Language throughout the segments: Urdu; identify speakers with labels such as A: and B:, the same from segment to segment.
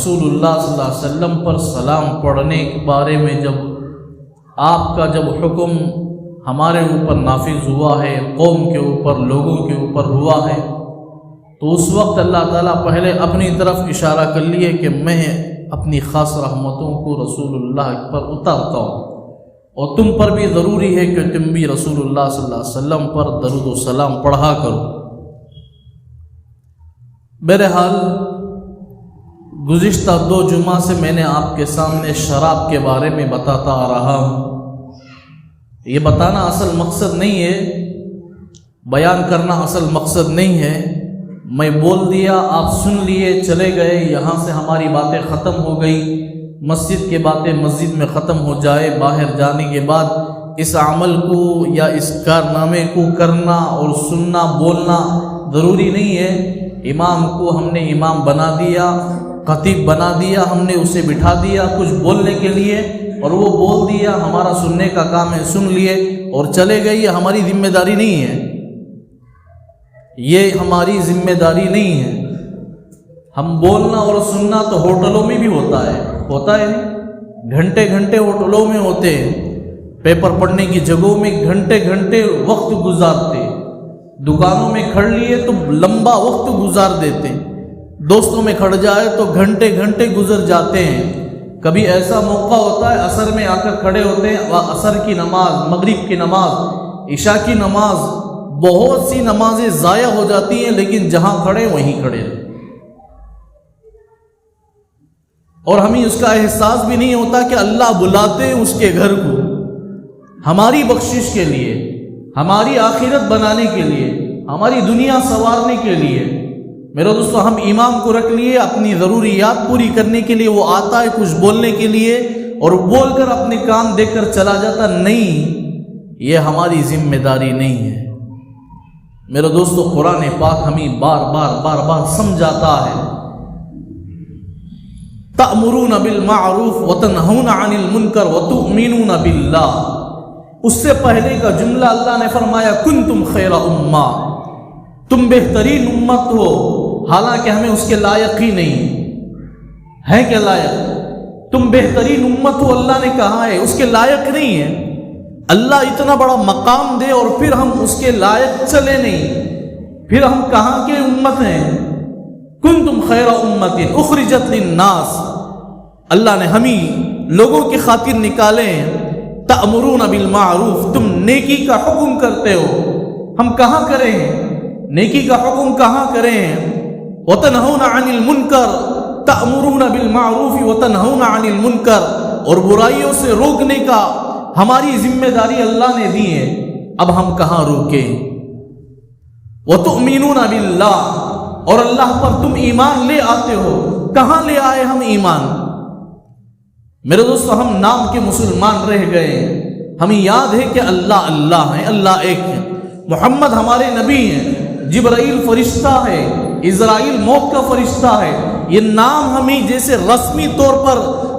A: رسول اللہ صلی اللہ علیہ وسلم پر سلام پڑھنے کے بارے میں جب آپ کا حکم ہمارے اوپر نافذ ہوا ہے، قوم کے اوپر، لوگوں کے اوپر ہوا ہے، تو اس وقت اللہ تعالیٰ پہلے اپنی طرف اشارہ کر لیے کہ میں اپنی خاص رحمتوں کو رسول اللہ پر اتارتا ہوں، اور تم پر بھی ضروری ہے کہ تم بھی رسول اللہ صلی اللہ علیہ وسلم پر درود و سلام پڑھا کرو۔ بہرحال گزشتہ 2 جمعہ سے میں نے آپ کے سامنے شراب کے بارے میں بتاتا آ رہا ہوں۔ یہ بتانا اصل مقصد نہیں ہے، بیان کرنا اصل مقصد نہیں ہے، میں بول دیا، آپ سن لیے، چلے گئے، یہاں سے ہماری باتیں ختم ہو گئی، مسجد کے باتیں مسجد میں ختم ہو جائے، باہر جانے کے بعد اس عمل کو یا اس کارنامے کو کرنا اور سننا بولنا ضروری نہیں ہے۔ امام کو ہم نے امام بنا دیا، خطیب بنا دیا، ہم نے اسے بٹھا دیا کچھ بولنے کے لیے، اور وہ بول دیا، ہمارا سننے کا کام ہے، سن لیے اور چلے گئے، یہ ہماری ذمہ داری نہیں ہے، یہ ہماری ذمہ داری نہیں ہے۔ ہم بولنا اور سننا تو ہوٹلوں میں بھی ہوتا ہے نہیں، گھنٹے گھنٹے ہوٹلوں میں ہوتے ہیں، پیپر پڑھنے کی جگہوں میں گھنٹے گھنٹے وقت گزارتے، دکانوں میں کھڑ لیے تو لمبا وقت گزار دیتے، دوستوں میں کھڑ جائے تو گھنٹے گھنٹے گزر جاتے ہیں۔ کبھی ایسا موقع ہوتا ہے عصر میں آ کر کھڑے ہوتے ہیں، عصر کی نماز، مغرب کی نماز، عشاء کی نماز، بہت سی نمازیں ضائع ہو جاتی ہیں، لیکن جہاں کھڑے وہیں کھڑے، اور ہمیں اس کا احساس بھی نہیں ہوتا کہ اللہ بلاتے ہیں اس کے گھر کو ہماری بخشش کے لیے، ہماری آخرت بنانے کے لیے، ہماری دنیا سنوارنے کے لیے۔ میرے دوستو، ہم امام کو رکھ لیے اپنی ضروریات پوری کرنے کے لیے، وہ آتا ہے کچھ بولنے کے لیے اور بول کر اپنے کام دیکھ کر چلا جاتا، نہیں، یہ ہماری ذمہ داری نہیں ہے۔ میرے دوستو، قرآن پاک ہمیں بار بار سمجھاتا ہے، تأمرون بالمعروف وتنہون عن المنکر وتؤمنون باللہ۔ اس سے پہلے کا جملہ اللہ نے فرمایا کنتم خیر امہ، تم بہترین امت ہو، حالانکہ ہمیں اس کے لائق ہی نہیں ہے، کہ لائق تم بہترین امت ہو، اللہ نے کہا ہے، اس کے لائق نہیں ہے۔ اللہ اتنا بڑا مقام دے اور پھر ہم اس کے لائق چلے نہیں، پھر ہم کہاں کے امت ہیں؟ کنتم خیر امت اخرجت للناس، اللہ نے ہمیں لوگوں کی خاطر نکالے ہیں۔ تأمرون بالمعروف، تم نیکی کا حکم کرتے ہو، ہم کہاں کریں ہیں نیکی کا حکم، کہاں کریں ہیں؟ وتنہون عن المنکر، تأمرون بالمعروف وتنہون عن المنکر، اور برائیوں سے روکنے کا ہماری ذمہ داری اللہ نے دی ہے، اب ہم کہاں روکیں؟ وتؤمنون باللہ، اور اللہ پر تم ایمان لے آتے ہو، کہاں لے آئے ہم ایمان؟ میرے دوستو، ہم نام کے مسلمان رہ گئے، ہمیں یاد ہے کہ اللہ اللہ ہے، اللہ ایک ہے، محمد ہمارے نبی ہیں، جبرائیل فرشتہ ہے، اسرائیل موت کا فرشتہ ہے۔ یہ نام ہمیں جیسے رسمی طور پر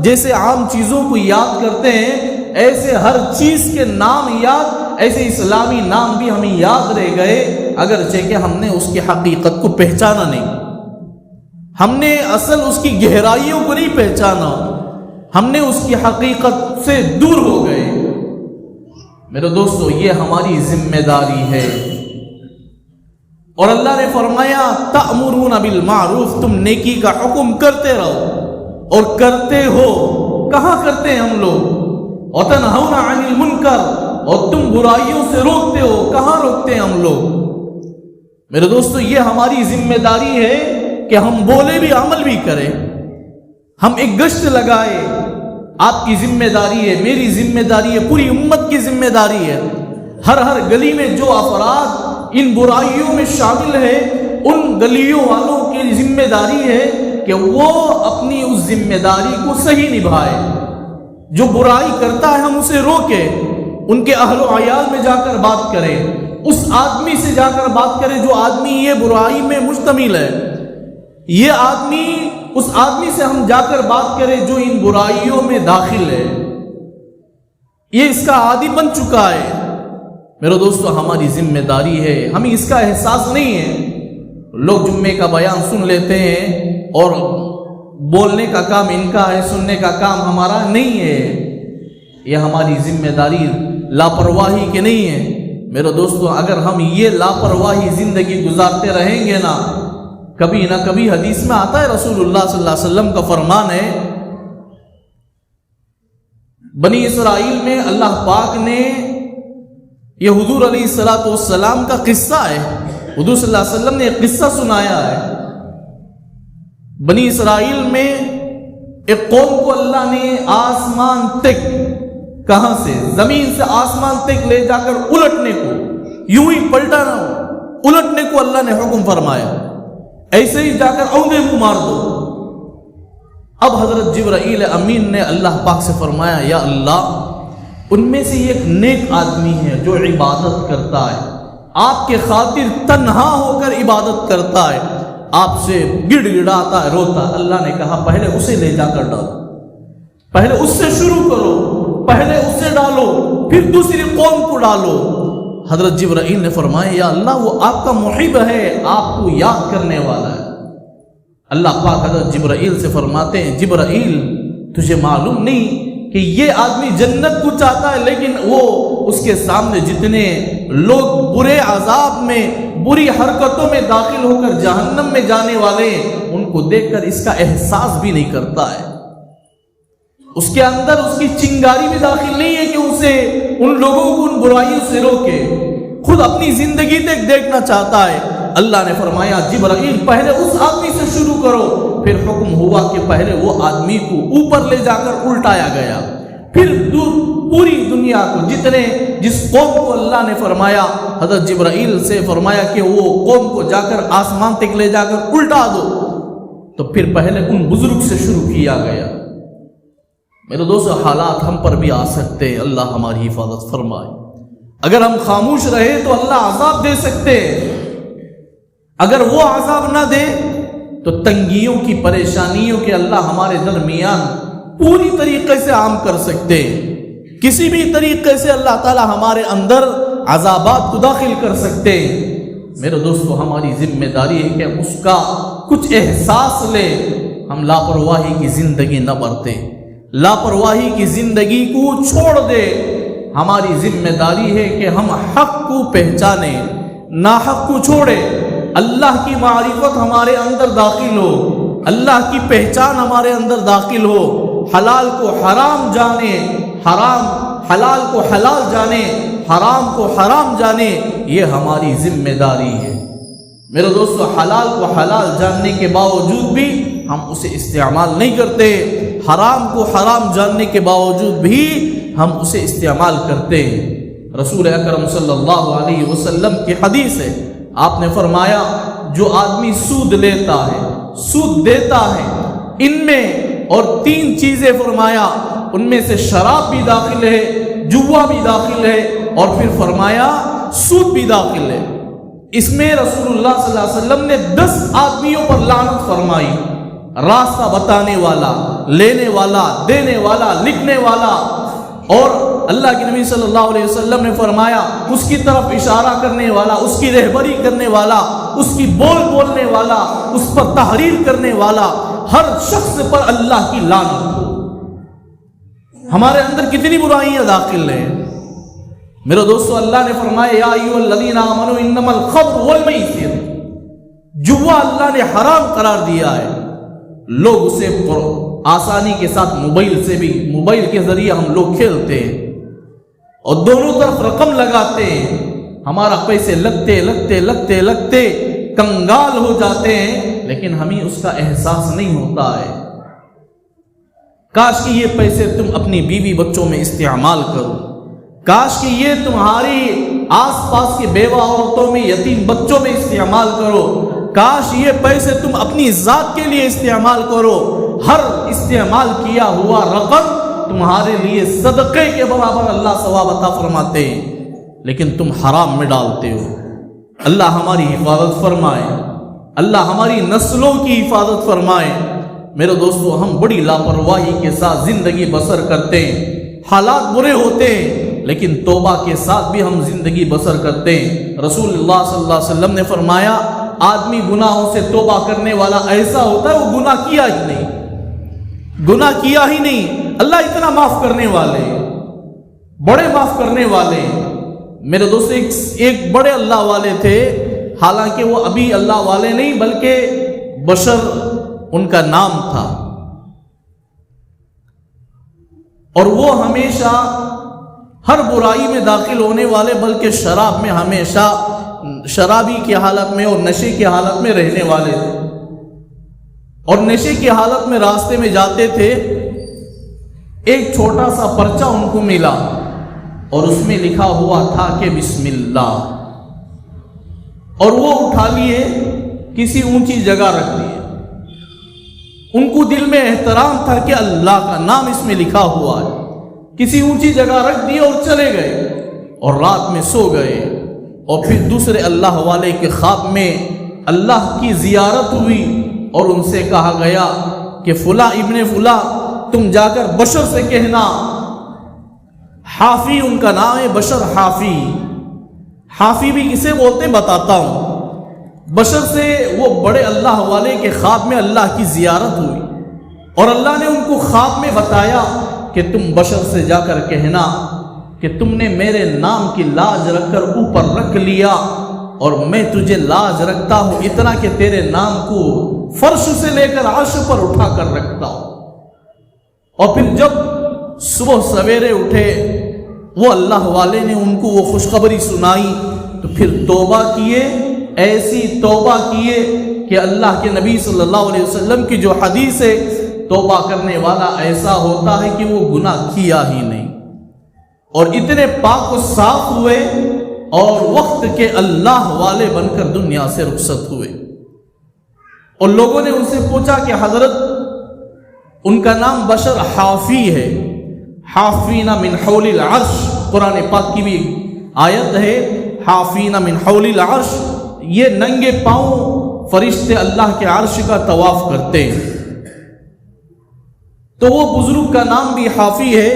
A: جیسے عام چیزوں کو یاد کرتے ہیں، ایسے ہر چیز کے نام یاد، ایسے اسلامی نام بھی ہمیں یاد رہ گئے، اگرچہ کہ ہم نے اس کی حقیقت کو پہچانا نہیں، ہم نے اصل اس کی گہرائیوں کو نہیں پہچانا، ہم نے اس کی حقیقت سے دور ہو گئے۔ میرے دوستو، یہ ہماری ذمہ داری ہے، اور اللہ نے فرمایا تأمرون بالمعروف، تم نیکی کا حکم کرتے رہو، اور کرتے ہو، کہاں کرتے ہیں ہم لوگ؟ وتنہون عن المنکر، اور تم برائیوں سے روکتے ہو، کہاں روکتے ہیں ہم لوگ؟ میرے دوستو، یہ ہماری ذمہ داری ہے کہ ہم بولے بھی عمل بھی کریں، ہم ایک گشت لگائے، آپ کی ذمہ داری ہے، میری ذمہ داری ہے، پوری امت کی ذمہ داری ہے، ہر گلی میں جو افراد ان برائیوں میں شامل ہے، ان گلیوں والوں کی ذمہ داری ہے کہ وہ اپنی اس ذمہ داری کو صحیح نبھائے، جو برائی کرتا ہے ہم اسے روکیں، ان کے اہل و عیال میں جا کر بات کریں، اس آدمی سے جا کر بات کریں جو آدمی یہ برائی میں مشتمل ہے، یہ آدمی، اس آدمی سے ہم جا کر بات کریں جو ان برائیوں میں داخل ہے، یہ اس کا عادی بن چکا ہے۔ میرے دوستو، ہماری ذمہ داری ہے، ہمیں اس کا احساس نہیں ہے۔ لوگ جمعے کا بیان سن لیتے ہیں اور بولنے کا کام ان کا ہے، سننے کا کام ہمارا نہیں ہے، یہ ہماری ذمہ داری لاپرواہی کی نہیں ہے۔ میرے دوستو، اگر ہم یہ لاپرواہی زندگی گزارتے رہیں گے نا، کبھی نہ کبھی حدیث میں آتا ہے، رسول اللہ صلی اللہ علیہ وسلم کا فرمان ہے، بنی اسرائیل میں اللہ پاک نے، یہ حضور علیہ السلام کا قصہ ہے، حضور صلی اللہ علیہ وسلم نے ایک قصہ سنایا ہے۔ بنی اسرائیل میں ایک قوم کو اللہ نے آسمان تک، کہاں سے؟ زمین سے آسمان تک لے جا کر الٹنے کو، یوں ہی پلٹانا، الٹنے کو اللہ نے حکم فرمایا، ایسے ہی جا کر اونگے منہ مار دو۔ اب حضرت جبرائیل امین نے اللہ پاک سے فرمایا، یا اللہ، ان میں سے ایک نیک آدمی ہے جو عبادت کرتا ہے، آپ کے خاطر تنہا ہو کر عبادت کرتا ہے، آپ سے گڑ گڑاتا ہے، روتا۔ اللہ نے کہا پہلے اسے لے جا کر ڈالو، پہلے اس سے شروع کرو، پہلے اس سے ڈالو، پھر دوسری قوم کو ڈالو۔ حضرت جبرائیل نے فرمایا، یا اللہ، وہ آپ کا محب ہے، آپ کو یاد کرنے والا ہے۔ اللہ پاک حضرت جبرائیل سے فرماتے ہیں، جبرائیل، تجھے معلوم نہیں کہ یہ آدمی جنت کو چاہتا ہے، لیکن وہ اس کے سامنے جتنے لوگ برے عذاب میں، بری حرکتوں میں داخل ہو کر جہنم میں جانے والے ہیں، ان کو دیکھ کر اس کا احساس بھی نہیں کرتا ہے، اس کے اندر اس کی چنگاری بھی داخل نہیں ہے کہ اسے، ان لوگوں کو ان برائیوں سے روکے، خود اپنی زندگی تک دیکھنا چاہتا ہے۔ اللہ نے فرمایا، جبرائیل، پہلے اس آدمی سے شروع کرو۔ پھر حکم ہوا کہ پہلے وہ آدمی کو اوپر لے جا کر الٹایا گیا، پھر پوری دنیا کو، جس قوم کو اللہ نے فرمایا، حضرت جبرائیل سے فرمایا کہ وہ قوم کو جا کر آسمان تک لے جا کر الٹا دو، تو پھر پہلے ان بزرگ سے شروع کیا گیا۔ میرے دوستو، حالات ہم پر بھی آ سکتے ہیں، اللہ ہماری حفاظت فرمائے۔ اگر ہم خاموش رہے تو اللہ عذاب دے سکتے ہیں، اگر وہ عذاب نہ دے تو تنگیوں کی، پریشانیوں کے اللہ ہمارے درمیان پوری طریقے سے عام کر سکتے ہیں، کسی بھی طریقے سے اللہ تعالی ہمارے اندر عذابات کو داخل کر سکتے ہیں۔ میرے دوستو، ہماری ذمہ داری ہے کہ اس کا کچھ احساس لے، ہم لاپرواہی کی زندگی نہ برتے، لاپرواہی کی زندگی کو چھوڑ دے۔ ہماری ذمہ داری ہے کہ ہم حق کو پہچانیں، ناحق کو چھوڑے، اللہ کی معرفت ہمارے اندر داخل ہو، اللہ کی پہچان ہمارے اندر داخل ہو، حلال کو حرام جانے، حلال کو حلال جانے، حرام کو حرام جانے، یہ ہماری ذمہ داری ہے۔ میرے دوستو، حلال کو حلال جاننے کے باوجود بھی ہم اسے استعمال نہیں کرتے، حرام کو حرام جاننے کے باوجود بھی ہم اسے استعمال کرتے ہیں۔ رسول اکرم صلی اللہ علیہ وسلم کی حدیث ہے، آپ نے فرمایا، جو آدمی سود لیتا ہے، سود دیتا ہے، ان میں، اور تین چیزیں فرمایا، ان میں سے شراب بھی داخل ہے، جوا بھی داخل ہے، اور پھر فرمایا سود بھی داخل ہے۔ اس میں رسول اللہ صلی اللہ علیہ وسلم نے 10 آدمیوں پر لعنت فرمائی، راستہ بتانے والا، لینے والا، دینے والا، لکھنے والا، اور اللہ کے نبی صلی اللہ علیہ وسلم نے فرمایا اس کی طرف اشارہ کرنے والا، اس کی رہبری کرنے والا، اس کی بولنے والا، اس پر تحریر کرنے والا، ہر شخص پر اللہ کی لعنت ہو۔ ہمارے اندر کتنی برائیاں داخل ہیں۔ میرے دوستو، اللہ نے فرمایا، یا ایھا الذین آمنوا انما الخمر والمیسر، جوا اللہ نے حرام قرار دیا ہے۔ لوگ اسے آسانی کے ساتھ موبائل کے ذریعے ہم لوگ کھیلتے ہیں، اور دونوں طرف رقم لگاتے ہیں، ہمارا پیسے لگتے کنگال ہو جاتے ہیں، لیکن ہمیں اس کا احساس نہیں ہوتا ہے۔ کاش کہ یہ پیسے تم اپنی بیوی بچوں میں استعمال کرو، کاش کہ یہ تمہاری آس پاس کی بیوہ عورتوں میں، یتیم بچوں میں استعمال کرو، کاش یہ پیسے تم اپنی ذات کے لیے استعمال کرو۔ ہر استعمال کیا ہوا رقم تمہارے لیے صدقے کے برابر اللہ ثواب عطا فرماتے ہیں، لیکن تم حرام میں ڈالتے ہو۔ اللہ ہماری حفاظت فرمائے، اللہ ہماری نسلوں کی حفاظت فرمائے۔ میرے دوستو، ہم بڑی لاپرواہی کے ساتھ زندگی بسر کرتے ہیں، حالات برے ہوتے ہیں، لیکن توبہ کے ساتھ بھی ہم زندگی بسر کرتے ہیں۔ رسول اللہ صلی اللہ علیہ وسلم نے فرمایا، آدمی گناہوں سے توبہ کرنے والا ایسا ہوتا ہے وہ گناہ کیا ہی نہیں، گناہ کیا ہی نہیں، اللہ اتنا معاف کرنے والے، بڑے معاف کرنے والے۔ میرے دوست ایک بڑے اللہ والے تھے، حالانکہ وہ ابھی اللہ والے نہیں بلکہ بشر ان کا نام تھا، اور وہ ہمیشہ ہر برائی میں داخل ہونے والے، بلکہ شراب میں ہمیشہ شرابی کی حالت میں اور نشے کی حالت میں رہنے والے تھے، اور نشے کی حالت میں راستے میں جاتے تھے، ایک چھوٹا سا پرچہ ان کو ملا اور اس میں لکھا ہوا تھا کہ بسم اللہ، اور وہ اٹھا لیے، کسی اونچی جگہ رکھ دیے۔ ان کو دل میں احترام تھا کہ اللہ کا نام اس میں لکھا ہوا ہے، کسی اونچی جگہ رکھ دیے اور چلے گئے، اور رات میں سو گئے، اور پھر دوسرے اللہ والے کے خواب میں اللہ کی زیارت ہوئی، اور ان سے کہا گیا کہ فلاں ابن فلاں تم جا کر بشر سے کہنا، حافی ان کا نام ہے، بشر حافی، حافی بھی کسے بولتے بتاتا ہوں۔ بشر سے وہ بڑے اللہ والے کے خواب میں اللہ کی زیارت ہوئی، اور اللہ نے ان کو خواب میں بتایا کہ تم بشر سے جا کر کہنا کہ تم نے میرے نام کی لاج رکھ کر اوپر رکھ لیا، اور میں تجھے لاج رکھتا ہوں اتنا کہ تیرے نام کو فرش سے لے کر عرش پر اٹھا کر رکھتا ہوں۔ اور پھر جب صبح سویرے اٹھے، وہ اللہ والے نے ان کو وہ خوشخبری سنائی، تو پھر توبہ کیے، ایسی توبہ کیے کہ اللہ کے نبی صلی اللہ علیہ وسلم کی جو حدیث ہے، توبہ کرنے والا ایسا ہوتا ہے کہ وہ گناہ کیا ہی نہیں، اور اتنے پاک و صاف ہوئے، اور وقت کے اللہ والے بن کر دنیا سے رخصت ہوئے۔ اور لوگوں نے ان سے پوچھا کہ حضرت ان کا نام بشر حافی ہے، حافین من حول العرش، قرآن پاک کی بھی آیت ہے، حافین من حول العرش، یہ ننگے پاؤں فرشتے اللہ کے عرش کا طواف کرتے ہیں۔ تو وہ بزرگ کا نام بھی حافی ہے۔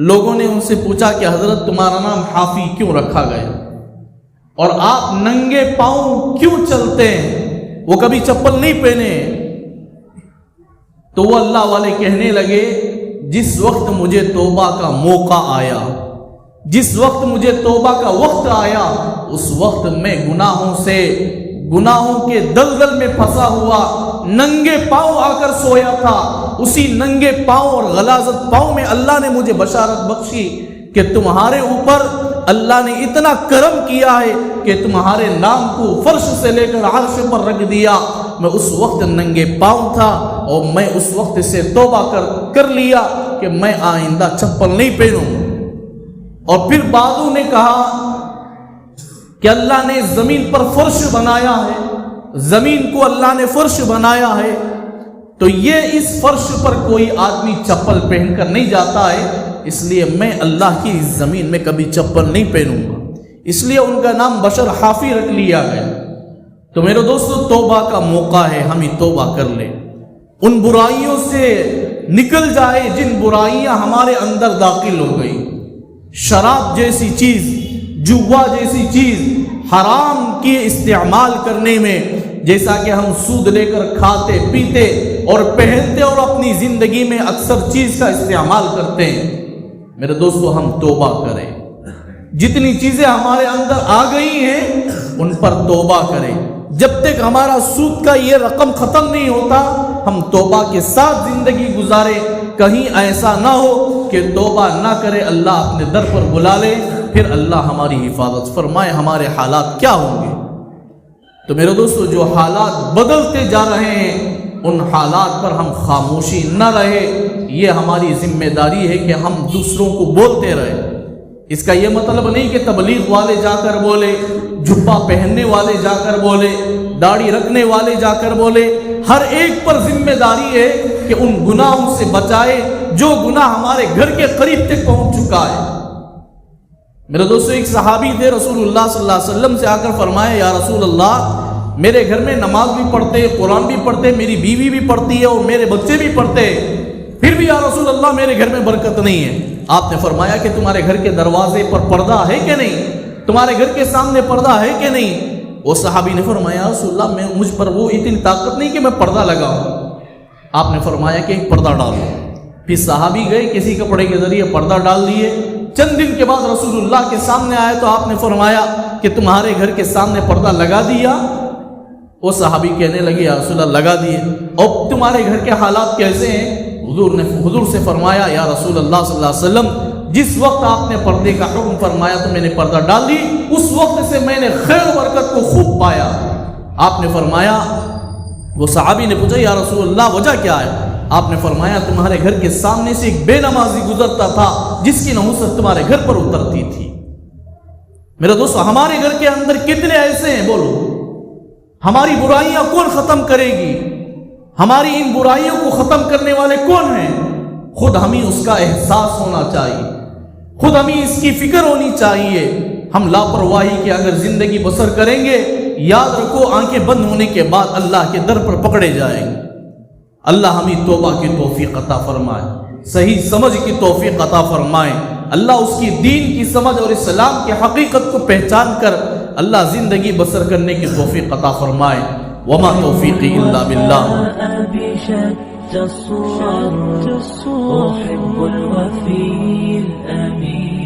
A: لوگوں نے ان سے پوچھا کہ حضرت تمہارا نام حافی کیوں رکھا گیا، اور آپ ننگے پاؤں کیوں چلتے ہیں، وہ کبھی چپل نہیں پہنے؟ تو وہ اللہ والے کہنے لگے جس وقت مجھے توبہ کا موقع آیا، جس وقت مجھے توبہ کا وقت آیا، اس وقت میں گناہوں کے دلدل میں پھنسا ہوا ننگے پاؤں آ کر سویا تھا۔ اسی ننگے پاؤں اور غلاظت پاؤں میں اللہ نے مجھے بشارت بخشی کہ تمہارے اوپر اللہ نے اتنا کرم کیا ہے کہ تمہارے نام کو فرش سے لے کر عرش پر رکھ دیا۔ میں اس وقت ننگے پاؤں تھا، اور میں اس وقت سے توبہ کر لیا کہ میں آئندہ چپل نہیں پہنوں۔ اور پھر بعضوں نے کہا کہ اللہ نے زمین پر فرش بنایا ہے، زمین کو اللہ نے فرش بنایا ہے، تو یہ اس فرش پر کوئی آدمی چپل پہن کر نہیں جاتا ہے، اس لیے میں اللہ کی زمین میں کبھی چپل نہیں پہنوں گا، اس لیے ان کا نام بشر حافی رکھ لیا گیا۔ تو میرے دوستو، توبہ کا موقع ہے، ہم ہی توبہ کر لیں، ان برائیوں سے نکل جائے جن برائیاں ہمارے اندر داخل ہو گئی۔ شراب جیسی چیز، جوا جیسی چیز، حرام کے استعمال کرنے میں، جیسا کہ ہم سود لے کر کھاتے پیتے اور پہنتے اور اپنی زندگی میں اکثر چیز کا استعمال کرتے ہیں۔ میرے دوستو، ہم توبہ کریں، جتنی چیزیں ہمارے اندر آ گئی ہیں ان پر توبہ کریں۔ جب تک ہمارا سود کا یہ رقم ختم نہیں ہوتا، ہم توبہ کے ساتھ زندگی گزارے۔ کہیں ایسا نہ ہو کہ توبہ نہ کرے، اللہ اپنے در پر بلا لے، پھر اللہ ہماری حفاظت فرمائے، ہمارے حالات کیا ہوں گے۔ تو میرے دوستو، جو حالات بدلتے جا رہے ہیں ان حالات پر ہم خاموشی نہ رہے، یہ ہماری ذمہ داری ہے کہ ہم دوسروں کو بولتے رہیں۔ اس کا یہ مطلب نہیں کہ تبلیغ والے جا کر بولے، جھپا پہننے والے جا کر بولے، داڑھی رکھنے والے جا کر بولے۔ ہر ایک پر ذمہ داری ہے کہ ان گناہوں سے بچائے جو گناہ ہمارے گھر کے قریب تک پہنچ چکا ہے۔ میرے دوستو، ایک صحابی تھے، رسول اللہ صلی اللہ علیہ وسلم سے آ کر فرمایا، یا رسول اللہ، میرے گھر میں نماز بھی پڑھتے، قرآن بھی پڑھتے، میری بیوی بھی پڑھتی ہے اور میرے بچے بھی پڑھتے، پھر بھی یا رسول اللہ میرے گھر میں برکت نہیں ہے۔ آپ نے فرمایا کہ تمہارے گھر کے دروازے پر پردہ ہے کہ نہیں، تمہارے گھر کے سامنے پردہ ہے کہ نہیں؟ وہ صحابی نے فرمایا، رسول اللہ، مجھ پر وہ اتنی طاقت نہیں کہ میں پردہ لگاؤں۔ آپ نے فرمایا کہ ایک پردہ ڈالو. پھر صحابی گئے کسی کپڑے کے ذریعے پردہ ڈال دیے. چند دن کے بعد رسول اللہ کے سامنے آئے تو آپ نے فرمایا کہ تمہارے گھر کے سامنے پردہ لگا دیا. وہ صحابی کہنے لگے یا رسول اللہ لگا دیے. اور تمہارے گھر کے حالات کیسے ہیں؟ حضور سے فرمایا یا رسول اللہ صلی اللہ علیہ وسلم جس وقت آپ نے پردے کا حکم فرمایا تو میں نے پردہ ڈال دی، اس وقت سے میں نے خیر و برکت کو خوب پایا. آپ نے فرمایا، وہ صحابی نے پوچھا یا رسول اللہ وجہ کیا ہے؟ آپ نے فرمایا تمہارے گھر کے سامنے سے ایک بے نمازی گزرتا تھا جس کی نحوست تمہارے گھر پر اترتی تھی. میرے دوستو ہمارے گھر کے اندر کتنے ایسے ہیں؟ بولو ہماری برائیاں کون ختم کرے گی؟ ہماری ان برائیوں کو ختم کرنے والے کون ہیں؟ خود ہمیں اس کا احساس ہونا چاہیے، خود ہمیں اس کی فکر ہونی چاہیے. ہم لاپرواہی کے اگر زندگی بسر کریں گے، یاد رکھو آنکھیں بند ہونے کے بعد اللہ کے در پر پکڑے جائیں گے. اللہ ہمیں توبہ کی توفیق عطا فرمائے، صحیح سمجھ کی توفیق عطا فرمائے. اللہ اس کی دین کی سمجھ اور اسلام کی حقیقت کو پہچان کر اللہ زندگی بسر کرنے کی توفیق عطا فرمائے. وما توفیقی الا باللہ.
B: أحب الوفي الأمين